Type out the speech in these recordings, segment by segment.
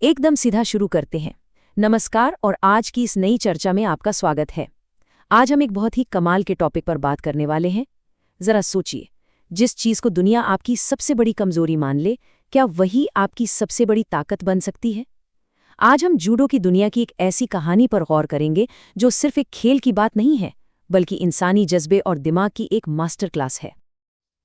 एकदम सीधा शुरू करते हैं। नमस्कार और आज की इस नई चर्चा में आपका स्वागत है। आज हम एक बहुत ही कमाल के टॉपिक पर बात करने वाले हैं। जरा सोचिए, जिस चीज को दुनिया आपकी सबसे बड़ी कमजोरी मान ले, क्या वही आपकी सबसे बड़ी ताकत बन सकती है? आज हम जूडो की दुनिया की एक ऐसी कहानी पर गौर करेंगे जो सिर्फ एक खेल की बात नहीं है, बल्कि इंसानी जज्बे और दिमाग की एक मास्टर क्लास है।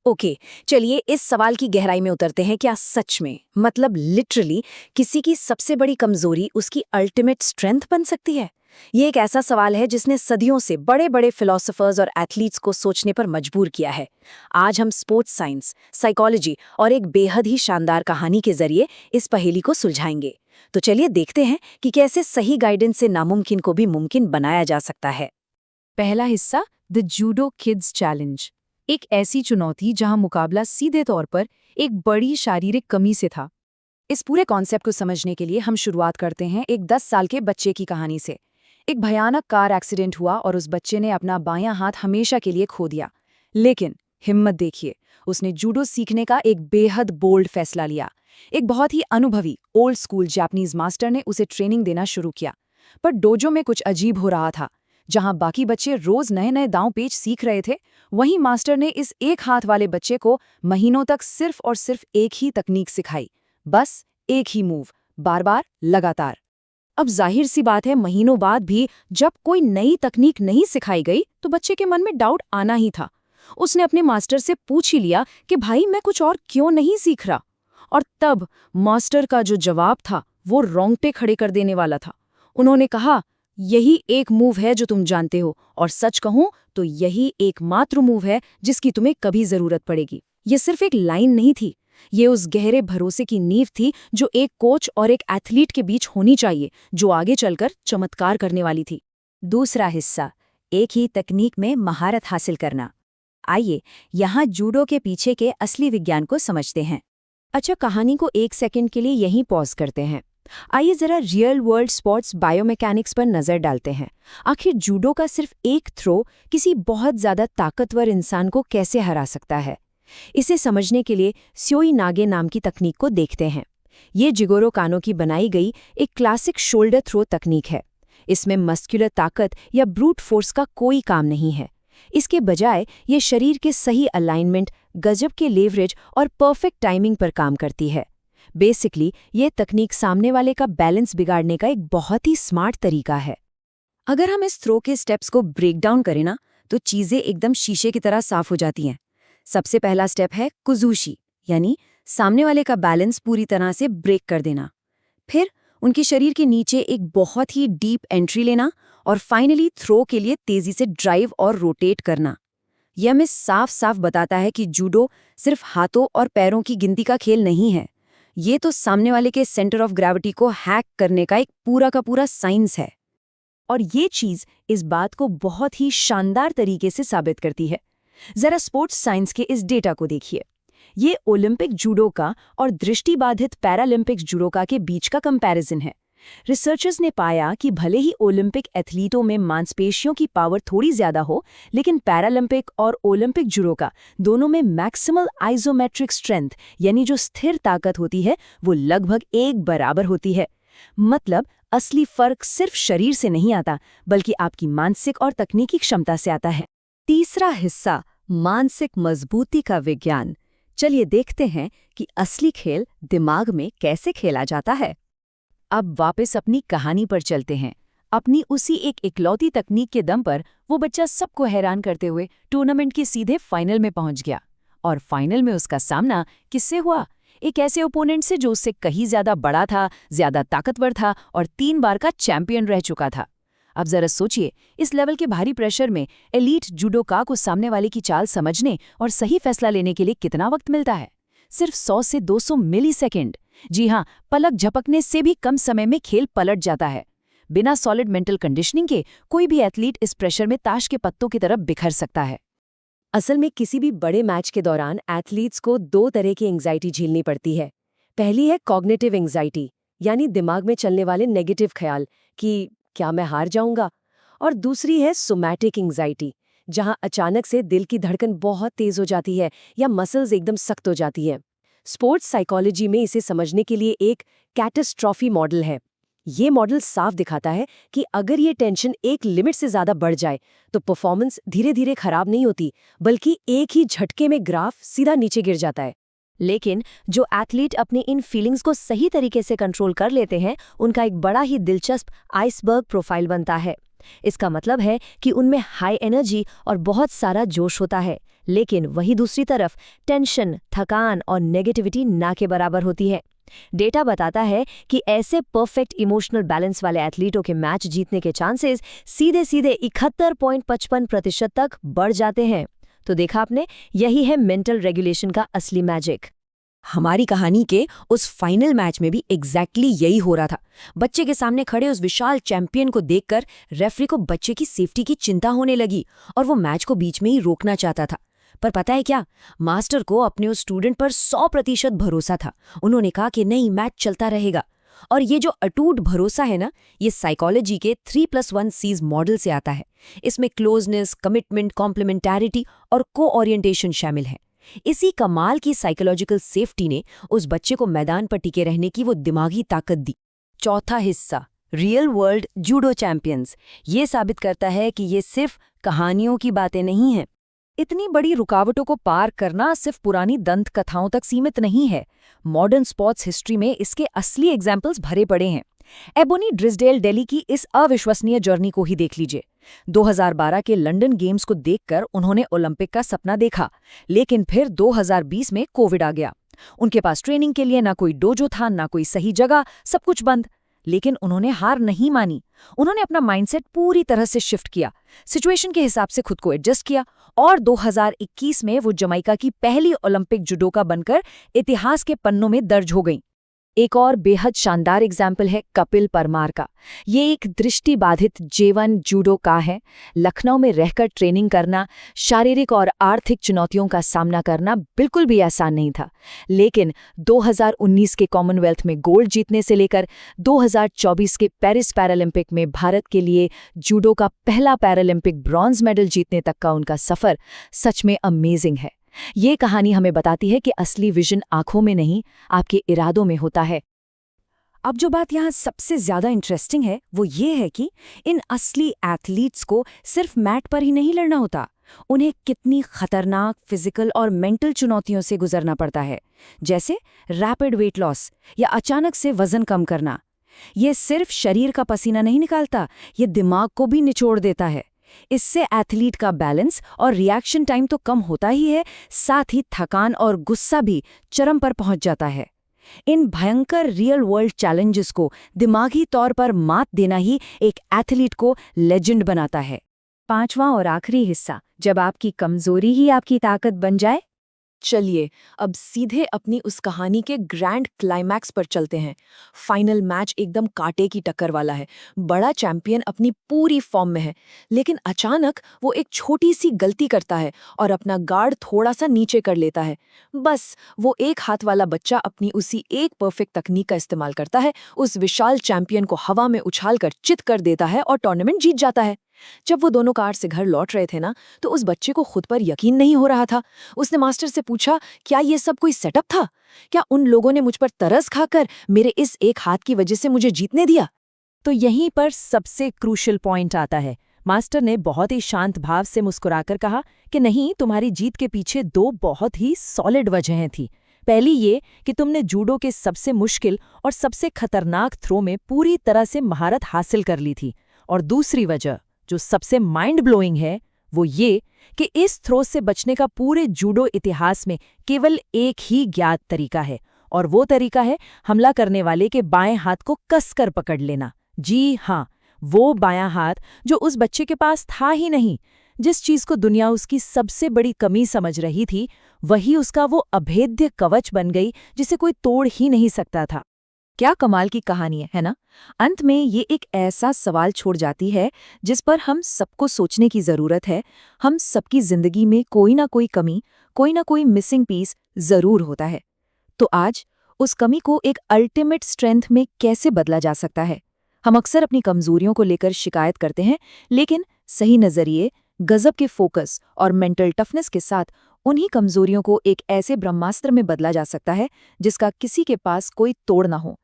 ओके, चलिए इस सवाल की गहराई में उतरते हैं। क्या सच में, मतलब लिटरली, किसी की सबसे बड़ी कमजोरी उसकी अल्टीमेट स्ट्रेंथ बन सकती है? ये एक ऐसा सवाल है जिसने सदियों से बड़े बड़े फिलोसोफर्स और एथलीट्स को सोचने पर मजबूर किया है। आज हम स्पोर्ट्स साइंस, साइकोलॉजी और एक बेहद ही शानदार कहानी के जरिए इस पहेली को सुलझाएंगे। तो चलिए देखते हैं कि कैसे सही गाइडेंस से नामुमकिन को भी मुमकिन बनाया जा सकता है। पहला हिस्सा, द जूडो किड्स चैलेंज। एक ऐसी चुनौती जहां मुकाबला सीधे तौर पर एक बड़ी शारीरिक कमी से था। इस पूरे कॉन्सेप्ट को समझने के लिए हम शुरुआत करते हैं एक 10 साल के बच्चे की कहानी से। एक भयानक कार एक्सीडेंट हुआ और उस बच्चे ने अपना बायां हाथ हमेशा के लिए खो दिया। लेकिन हिम्मत देखिए, उसने जूडो सीखने का एक बेहद बोल्ड फैसला लिया। एक बहुत ही अनुभवी ओल्ड स्कूल जापानीज मास्टर ने उसे ट्रेनिंग देना शुरू किया। पर डोजो में कुछ अजीब हो रहा था। जहां बाकी बच्चे रोज नए नए दांव पेच सीख रहे थे, वहीं मास्टर ने इस एक हाथ वाले बच्चे को महीनों तक सिर्फ और सिर्फ एक ही तकनीक सिखाई। बस एक ही मूव, बार बार, लगातार। अब जाहिर सी बात है, महीनों बाद भी जब कोई नई तकनीक नहीं सिखाई गई तो बच्चे के मन में डाउट आना ही था। उसने अपने मास्टर से पूछ ही लिया कि भाई, मैं कुछ और क्यों नहीं सीख रहा। और तब मास्टर का जो जवाब था वो रोंगटे खड़े कर देने वाला था। उन्होंने कहा, यही एक मूव है जो तुम जानते हो, और सच कहूं तो यही एकमात्र मूव है जिसकी तुम्हें कभी जरूरत पड़ेगी। ये सिर्फ एक लाइन नहीं थी, ये उस गहरे भरोसे की नींव थी जो एक कोच और एक एथलीट के बीच होनी चाहिए, जो आगे चलकर चमत्कार करने वाली थी। दूसरा हिस्सा, एक ही तकनीक में महारत हासिल करना। आइए यहाँ जूडो के पीछे के असली विज्ञान को समझते हैं। अच्छा, कहानी को एक सेकंड के लिए यहीं पॉज करते हैं। आइए जरा रियल वर्ल्ड स्पोर्ट्स बायोमैकेनिक्स पर नजर डालते हैं। आखिर जूडो का सिर्फ एक थ्रो किसी बहुत ज्यादा ताकतवर इंसान को कैसे हरा सकता है? इसे समझने के लिए स्योई नागे नाम की तकनीक को देखते हैं। ये जिगोरो कानो की बनाई गई एक क्लासिक शोल्डर थ्रो तकनीक है। इसमें मस्कुलर ताकत या ब्रूट फोर्स का कोई काम नहीं है। इसके बजाय ये शरीर के सही अलाइनमेंट, गजब के लेवरेज और परफेक्ट टाइमिंग पर काम करती है। बेसिकली ये तकनीक सामने वाले का बैलेंस बिगाड़ने का एक बहुत ही स्मार्ट तरीका है। अगर हम इस थ्रो के स्टेप्स को ब्रेक डाउन करें ना, तो चीजें एकदम शीशे की तरह साफ हो जाती हैं। सबसे पहला स्टेप है कुजूशी, यानी सामने वाले का बैलेंस पूरी तरह से ब्रेक कर देना। फिर उनके शरीर के नीचे एक बहुत ही डीप एंट्री लेना और फाइनली थ्रो के लिए तेजी से ड्राइव और रोटेट करना। यह हमें साफ साफ बताता है कि जूडो सिर्फ हाथों और पैरों की गिनती का खेल नहीं है। ये तो सामने वाले के सेंटर ऑफ ग्रेविटी को हैक करने का एक पूरा का पूरा साइंस है। और ये चीज इस बात को बहुत ही शानदार तरीके से साबित करती है। जरा स्पोर्ट्स साइंस के इस डेटा को देखिए। ये ओलंपिक जूडोका और दृष्टिबाधित पैरालंपिक जूडोका के बीच का कंपैरिजन है। रिसर्चर्स ने पाया कि भले ही ओलंपिक एथलीटों में मांसपेशियों की पावर थोड़ी ज्यादा हो, लेकिन पैरालंपिक और ओलंपिक जूडोका दोनों में मैक्सिमल आइसोमेट्रिक स्ट्रेंथ, यानी जो स्थिर ताकत होती है, वो लगभग एक बराबर होती है। मतलब असली फर्क सिर्फ शरीर से नहीं आता, बल्कि आपकी मानसिक और तकनीकी क्षमता से आता है। तीसरा हिस्सा, मानसिक मजबूती का विज्ञान। चलिए देखते हैं कि असली खेल दिमाग में कैसे खेला जाता है। अब वापस अपनी कहानी पर चलते हैं। अपनी उसी एक इकलौती तकनीक के दम पर वो बच्चा सबको हैरान करते हुए टूर्नामेंट के सीधे फाइनल में पहुंच गया। और फाइनल में उसका सामना किससे हुआ? एक ऐसे ओपोनेंट से जो उससे कहीं ज्यादा बड़ा था, ज्यादा ताकतवर था और 3 बार का चैंपियन रह चुका था। अब जरा सोचिए, इस लेवल के भारी प्रेशर में एलीट जूडोका को सामने वाले की चाल समझने और सही फैसला लेने के लिए कितना वक्त मिलता है? सिर्फ 100 से 200 मिलीसेकंड। जी हाँ, पलक झपकने से भी कम समय में खेल पलट जाता है। बिना सॉलिड मेंटल कंडीशनिंग के कोई भी एथलीट इस प्रेशर में ताश के पत्तों की तरह बिखर सकता है। असल में किसी भी बड़े मैच के दौरान एथलीट्स को 2 तरह की एंग्जाइटी झेलनी पड़ती है। पहली है कॉग्निटिव एंग्जाइटी, यानी दिमाग में चलने वाले नेगेटिव ख्याल कि क्या मैं हार जाऊंगा। और दूसरी है सोमैटिक एंग्जाइटी, जहां अचानक से दिल की धड़कन बहुत तेज हो जाती है या मसल्स एकदम सख्त हो जाती है। स्पोर्ट्स साइकोलॉजी में इसे समझने के लिए एक कैटास्ट्रॉफी मॉडल है। ये मॉडल साफ दिखाता है कि अगर ये टेंशन एक लिमिट से ज़्यादा बढ़ जाए तो परफॉर्मेंस धीरे धीरे खराब नहीं होती, बल्कि एक ही झटके में ग्राफ सीधा नीचे गिर जाता है। लेकिन जो एथलीट अपनी इन फीलिंग्स को सही तरीके से कंट्रोल कर लेते हैं, उनका एक बड़ा ही दिलचस्प आइसबर्ग प्रोफाइल बनता है। इसका मतलब है कि उनमें हाई एनर्जी और बहुत सारा जोश होता है, लेकिन वही दूसरी तरफ टेंशन, थकान और नेगेटिविटी ना के बराबर होती है। डेटा बताता है कि ऐसे परफेक्ट इमोशनल बैलेंस वाले एथलीटों के मैच जीतने के चांसेस सीधे सीधे 71.55% तक बढ़ जाते हैं। तो देखा आपने, यही है मेंटल रेगुलेशन का असली मैजिक। हमारी कहानी के उस फाइनल मैच में भी एग्जैक्टली यही हो रहा था। बच्चे के सामने खड़े उस विशाल चैंपियन को देखकर रेफरी को बच्चे की सेफ्टी की चिंता होने लगी और वो मैच को बीच में ही रोकना चाहता था। पर पता है क्या, मास्टर को अपने उस स्टूडेंट पर 100% भरोसा था। उन्होंने कहा कि नहीं, मैच चलता रहेगा। और ये जो अटूट भरोसा है ना, ये साइकोलॉजी के 3+1 C's मॉडल से आता है। इसमें क्लोजनेस, कमिटमेंट, कॉम्प्लीमेंटैरिटी और को-ओरिएंटेशन शामिल है। इसी कमाल की साइकोलॉजिकल सेफ्टी ने उस बच्चे को मैदान पर टिके रहने की वो दिमागी ताकत दी। चौथा हिस्सा, रियल वर्ल्ड जूडो चैंपियंस। ये साबित करता है कि ये सिर्फ कहानियों की बातें नहीं हैं। इतनी बड़ी रुकावटों को पार करना सिर्फ पुरानी दंत कथाओं तक सीमित नहीं है। मॉडर्न स्पोर्ट्स हिस्ट्री में इसके असली एग्जाम्पल्स भरे पड़े हैं। एबोनी ड्रिसडेल डेली की इस अविश्वसनीय जर्नी को ही देख लीजिए। 2012 के लंदन गेम्स को देखकर उन्होंने ओलंपिक का सपना देखा, लेकिन फिर 2020 में कोविड आ गया। उनके पास ट्रेनिंग के लिए ना कोई डोजो था, ना कोई सही जगह, सब कुछ बंद। लेकिन उन्होंने हार नहीं मानी। उन्होंने अपना माइंडसेट पूरी तरह से शिफ्ट किया, सिचुएशन के हिसाब से खुद को एडजस्ट किया और 2021 में वो जमैका की पहली ओलंपिक जुडोका बनकर इतिहास के पन्नों में दर्ज हो गईं। एक और बेहद शानदार एग्जाम्पल है कपिल परमार का। ये एक दृष्टिबाधित J1 जूडोका है। लखनऊ में रहकर ट्रेनिंग करना, शारीरिक और आर्थिक चुनौतियों का सामना करना बिल्कुल भी आसान नहीं था। लेकिन 2019 के कॉमनवेल्थ में गोल्ड जीतने से लेकर 2024 के पेरिस पैरालंपिक में भारत के लिए जूडो का पहला पैरालंपिक ब्रॉन्ज मेडल जीतने तक का उनका सफ़र सच में अमेजिंग है। ये कहानी हमें बताती है कि असली विजन आंखों में नहीं, आपके इरादों में होता है। अब जो बात यहाँ सबसे ज़्यादा इंटरेस्टिंग है वो ये है कि इन असली एथलीट्स को सिर्फ मैट पर ही नहीं लड़ना होता, उन्हें कितनी खतरनाक फिजिकल और मेंटल चुनौतियों से गुजरना पड़ता है, जैसे रैपिड वेट लॉस या अचानक से वजन कम करना। ये सिर्फ शरीर का पसीना नहीं निकालता, ये दिमाग को भी निचोड़ देता है। इससे एथलीट का बैलेंस और रिएक्शन टाइम तो कम होता ही है, साथ ही थकान और गुस्सा भी चरम पर पहुंच जाता है। इन भयंकर रियल वर्ल्ड चैलेंजेस को दिमागी तौर पर मात देना ही एक एथलीट को लेजेंड बनाता है। पांचवां और आखिरी हिस्सा, जब आपकी कमजोरी ही आपकी ताकत बन जाए। चलिए अब सीधे अपनी उस कहानी के ग्रैंड क्लाइमैक्स पर चलते हैं। फाइनल मैच एकदम कांटे की टक्कर वाला है। बड़ा चैंपियन अपनी पूरी फॉर्म में है, लेकिन अचानक वो एक छोटी सी गलती करता है और अपना गार्ड थोड़ा सा नीचे कर लेता है। बस वो एक हाथ वाला बच्चा अपनी उसी एक परफेक्ट तकनीक का इस्तेमाल करता है, उस विशाल चैंपियन को हवा में उछालकर चित कर देता है और टूर्नामेंट जीत जाता है। जब वो दोनों कार से घर लौट रहे थे ना, तो उस बच्चे को खुद पर यकीन नहीं हो रहा था। उसने मास्टर से पूछा, क्या ये सब कोई सेटअप था? क्या उन लोगों ने मुझ पर तरस खाकर मेरे इस एक हाथ की वजह से मुझे जीतने दिया? तो यहीं पर सबसे क्रूशियल पॉइंट आता है। मास्टर ने बहुत ही शांत भाव से मुस्कुराकर कहा कि नहीं, तुम्हारी जीत के पीछे दो बहुत ही सॉलिड वजहें थी। पहली ये कि तुमने जूडो के सबसे मुश्किल और सबसे खतरनाक थ्रो में पूरी तरह से महारत हासिल कर ली थी, और दूसरी वजह जो सबसे माइंड ब्लोइंग है वो ये कि इस थ्रो से बचने का पूरे जूडो इतिहास में केवल एक ही ज्ञात तरीका है, और वो तरीका है हमला करने वाले के बाएं हाथ को कसकर पकड़ लेना। जी हाँ, वो बायां हाथ जो उस बच्चे के पास था ही नहीं। जिस चीज को दुनिया उसकी सबसे बड़ी कमी समझ रही थी, वही उसका वो अभेद्य कवच बन गई जिसे कोई तोड़ ही नहीं सकता था। क्या कमाल की कहानी है ना? अंत में ये एक ऐसा सवाल छोड़ जाती है जिस पर हम सबको सोचने की जरूरत है। हम सबकी जिंदगी में कोई ना कोई कमी, कोई ना कोई मिसिंग पीस जरूर होता है। तो आज उस कमी को एक अल्टीमेट स्ट्रेंथ में कैसे बदला जा सकता है? हम अक्सर अपनी कमजोरियों को लेकर शिकायत करते हैं, लेकिन सही नजरिए, गजब के फोकस और मेंटल टफनेस के साथ उन्हीं कमजोरियों को एक ऐसे ब्रह्मास्त्र में बदला जा सकता है जिसका किसी के पास कोई तोड़ ना हो।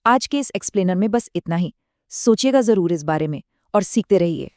आज के इस एक्सप्लेनर में बस इतना ही। सोचिएगा जरूर इस बारे में और सीखते रहिए।